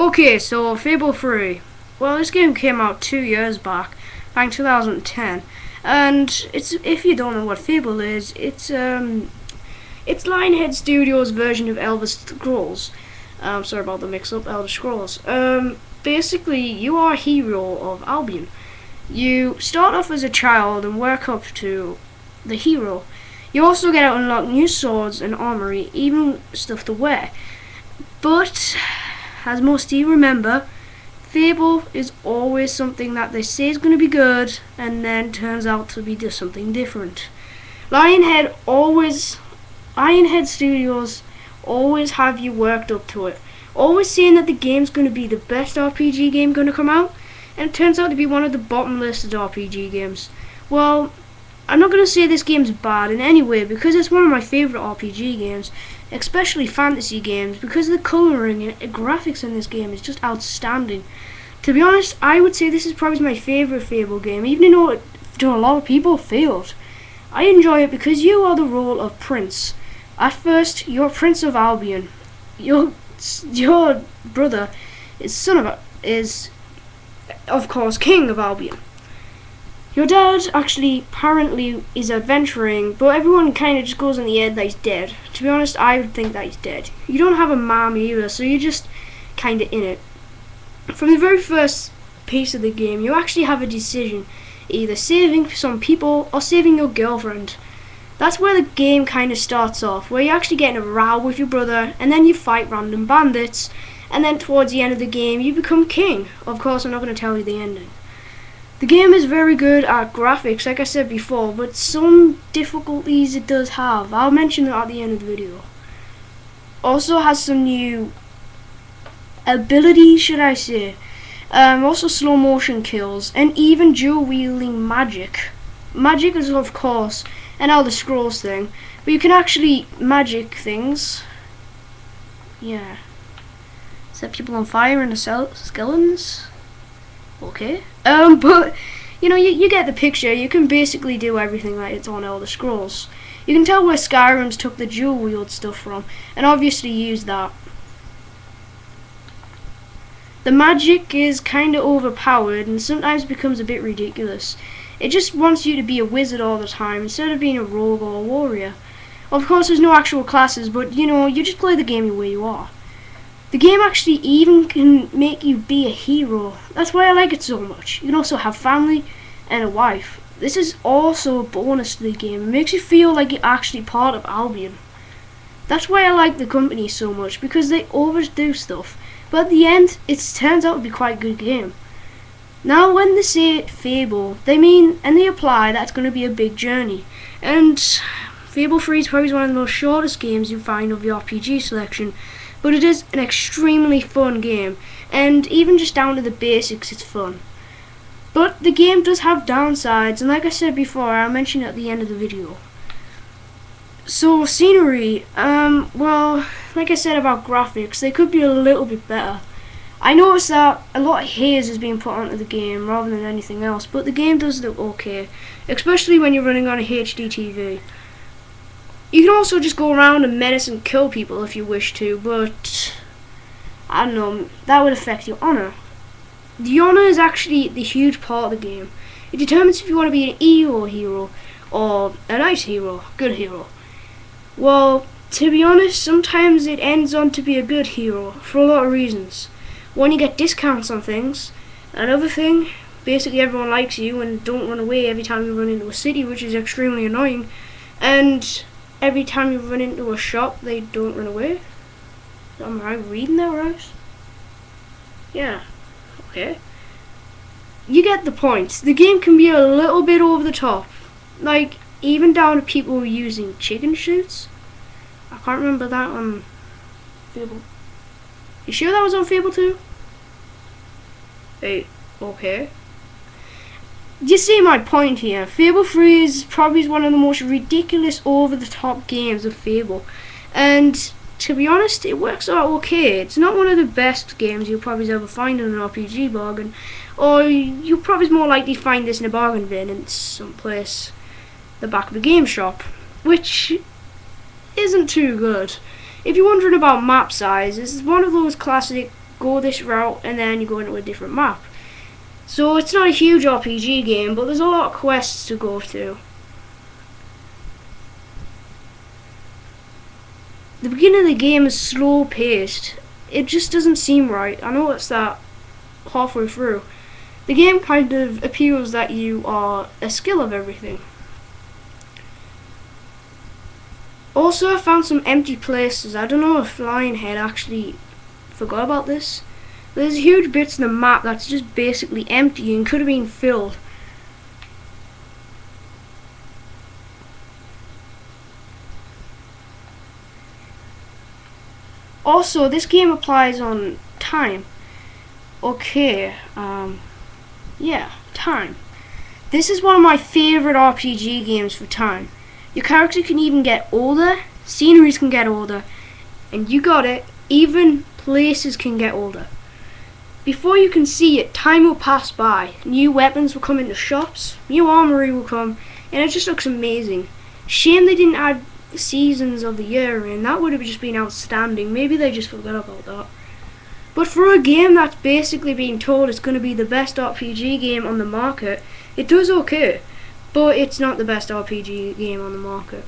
Okay, so Fable 3. Well, this game came out 2 years back in 2010, and it's, if you don't know what Fable is, it's Lionhead Studios' version of Elder Scrolls. Sorry about the mix-up, Elder Scrolls. Basically, you are a hero of Albion. You start off as a child and work up to the hero. You also get to unlock new swords and armory, even stuff to wear. But as most of you remember, Fable is always something that they say is going to be good and then turns out to be just something different. Lionhead Studios always have you worked up to it, always saying that the game's going to be the best RPG game going to come out, and it turns out to be one of the bottom listed RPG games. Well, I'm not going to say this game's bad in any way, because it's one of my favourite RPG games, especially fantasy games, because the colouring and graphics in this game is just outstanding. To be honest, I would say this is probably my favourite Fable game, even though a lot of people failed. I enjoy it because you are the role of Prince. At first, you're Prince of Albion. Your brother is of course King of Albion. Your dad actually apparently is adventuring, but everyone kind of just goes on the head that he's dead. To be honest, I would think that he's dead. You don't have a mom either, so you're just kind of in it. From the very first piece of the game, you actually have a decision, either saving some people or saving your girlfriend. That's where the game kind of starts off, where you're actually getting a row with your brother, and then you fight random bandits, and then towards the end of the game, you become king. Of course, I'm not going to tell you the ending. The game is very good at graphics, like I said before, but some difficulties it does have. I'll mention that at the end of the video. Also has some new abilities, should I say. Also slow motion kills, and even dual wielding magic. Magic is of course an Elder Scrolls thing, but you can actually magic things. Yeah. Set people on fire in the skeletons. Okay. But you know, you get the picture. You can basically do everything like it's on Elder Scrolls. You can tell where Skyrim's took the dual wield stuff from, and obviously use that. The magic is kind of overpowered and sometimes becomes a bit ridiculous. It just wants you to be a wizard all the time instead of being a rogue or a warrior. Of course, there's no actual classes, but you know, you just play the game the way you are. The game actually even can make you be a hero. That's why I like it so much. You can also have family and a wife. This is also a bonus to the game. It makes you feel like you're actually part of Albion. That's why I like the company so much, because they overdo stuff, but at the end it turns out to be quite a good game. Now when they say Fable, they mean, and they imply that it's going to be a big journey. And Fable 3 is probably one of the most shortest games you find of the RPG selection, but it is an extremely fun game, and even just down to the basics it's fun. But the game does have downsides, and like I said before, I'll mention it at the end of the video. So scenery, well, like I said about graphics, they could be a little bit better. I noticed that a lot of haze is being put onto the game rather than anything else, but the game does look okay, especially when you're running on a HD TV. You can also just go around and menace and kill people if you wish to, but I don't know, that would affect your honor. The honor is actually the huge part of the game. It determines if you want to be an evil hero or a nice hero, good hero. Well, to be honest, sometimes it ends on to be a good hero for a lot of reasons. One, you get discounts on things. Another thing, basically everyone likes you and don't run away every time you run into a city, which is extremely annoying. And every time you run into a shop, they don't run away. Am I reading that right? Yeah. Okay. You get the point. The game can be a little bit over the top. Like, even down to people using chicken shoots. I can't remember that on Fable. You sure that was on Fable 2? Hey, okay. You see my point here. Fable 3 is probably one of the most ridiculous over-the-top games of Fable. And to be honest, it works out okay. It's not one of the best games you'll probably ever find in an RPG bargain. Or you'll probably more likely find this in a bargain bin in some place the back of the game shop, which isn't too good. If you're wondering about map size, this is one of those classic go this route, and then you go into a different map. So it's not a huge RPG game, but there's a lot of quests to go through. The beginning of the game is slow paced. It just doesn't seem right. I noticed that halfway through. The game kind of appeals that you are a skill of everything. Also, I found some empty places. I don't know if Lionhead actually forgot about this. There's huge bits in the map that's just basically empty and could have been filled. Also, this game applies on time. Okay, yeah, time. This is one of my favourite RPG games for time. Your character can even get older, sceneries can get older, and you got it, even places can get older. Before you can see it, time will pass by. New weapons will come into shops, new armory will come, and it just looks amazing. Shame they didn't add seasons of the year in. That would have just been outstanding. Maybe they just forgot about that. But for a game that's basically being told it's going to be the best RPG game on the market, it does okay. But it's not the best RPG game on the market.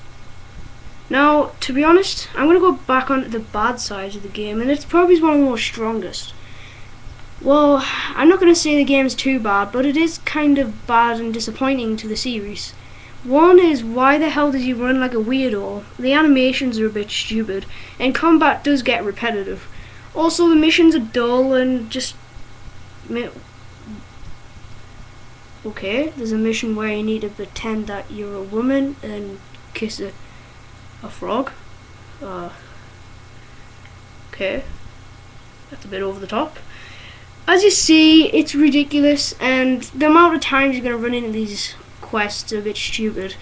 Now, to be honest, I'm going to go back onto the bad sides of the game, and it's probably one of the most strongest. Well, I'm not going to say the game's too bad, but it is kind of bad and disappointing to the series. One is, why the hell does he run like a weirdo? The animations are a bit stupid, and combat does get repetitive. Also, the missions are dull and just... Okay, there's a mission where you need to pretend that you're a woman and kiss a frog. Okay, that's a bit over the top. As you see, it's ridiculous, and the amount of times you're going to run into these quests are a bit stupid.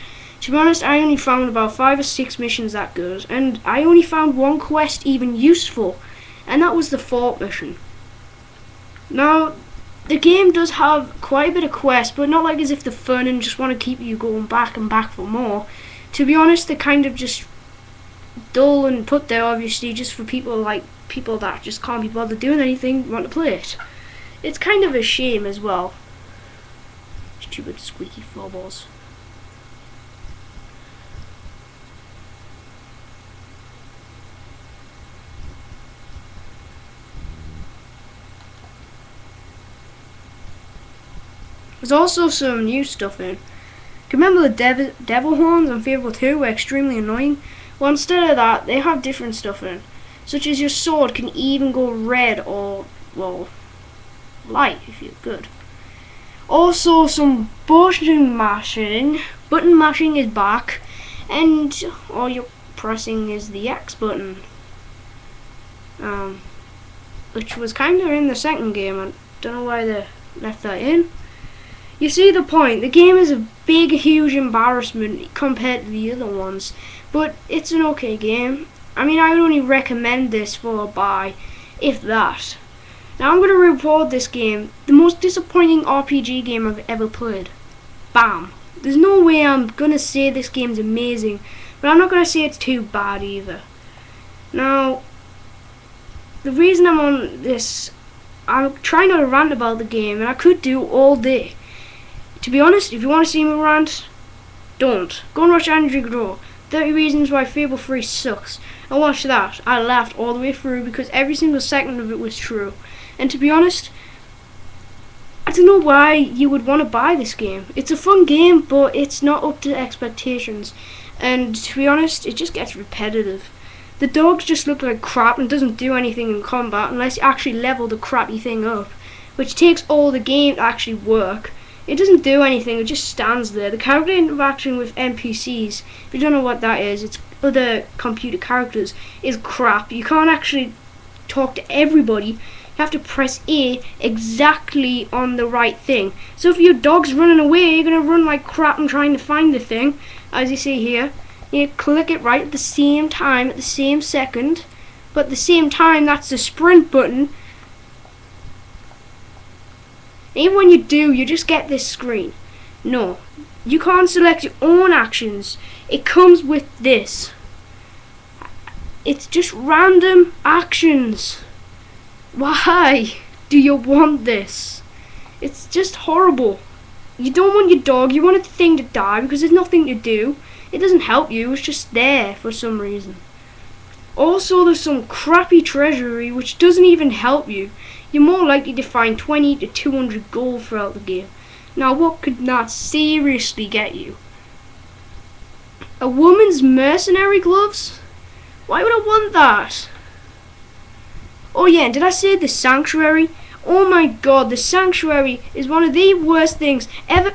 To be honest, I only found about 5 or 6 missions that good, and I only found one quest even useful, and that was the fort mission. Now, the game does have quite a bit of quests, but not like as if they're fun and just want to keep you going back and back for more. To be honest, they're kind of just dull and put there, obviously, just for people that just can't be bothered doing anything, want to play it. It's kind of a shame as well. Stupid squeaky floorboards. There's also some new stuff in. Remember the devil horns on Fable 2 were extremely annoying? Well, instead of that, they have different stuff in. Such as your sword can even go red or, well, light if you're good. Also, some button mashing. Button mashing is back, and all you're pressing is the X button. Which was kind of in the second game. I don't know why they left that in. You see the point. The game is a big, huge embarrassment compared to the other ones, but it's an okay game. I mean, I would only recommend this for a buy, if that. Now I'm going to reward this game, the most disappointing RPG game I've ever played. Bam. There's no way I'm going to say this game's amazing, but I'm not going to say it's too bad either. Now, the reason I'm on this, I'm trying not to rant about the game, and I could do all day. To be honest, if you want to see me rant, don't. Go and watch Andrew Grow. 30 Reasons Why Fable 3 Sucks. And watch that. I laughed all the way through because every single second of it was true. And to be honest, I don't know why you would want to buy this game. It's a fun game, but it's not up to expectations. And to be honest, it just gets repetitive. The dogs just look like crap and doesn't do anything in combat unless you actually level the crappy thing up, which takes all the game to actually work. It doesn't do anything, it just stands there. The character interaction with NPCs, if you don't know what that is, it's other computer characters, is crap. You can't actually talk to everybody. You have to press A exactly on the right thing. So if your dog's running away, you're going to run like crap and trying to find the thing, as you see here. You click it right at the same time, at the same second, but at the same time, that's the sprint button. Even when you do, you just get this screen. No, you can't select your own actions. It comes with this. It's just random actions. Why do you want this? It's just horrible. You don't want your dog, you want the thing to die because there's nothing to do. It doesn't help you, it's just there for some reason. Also, there's some crappy treasury which doesn't even help you. You're more likely to find 20 to 200 gold throughout the game. Now, what could that seriously get you? A woman's mercenary gloves? Why would I want that? Oh yeah, and did I say the sanctuary? Oh my god, the sanctuary is one of the worst things ever.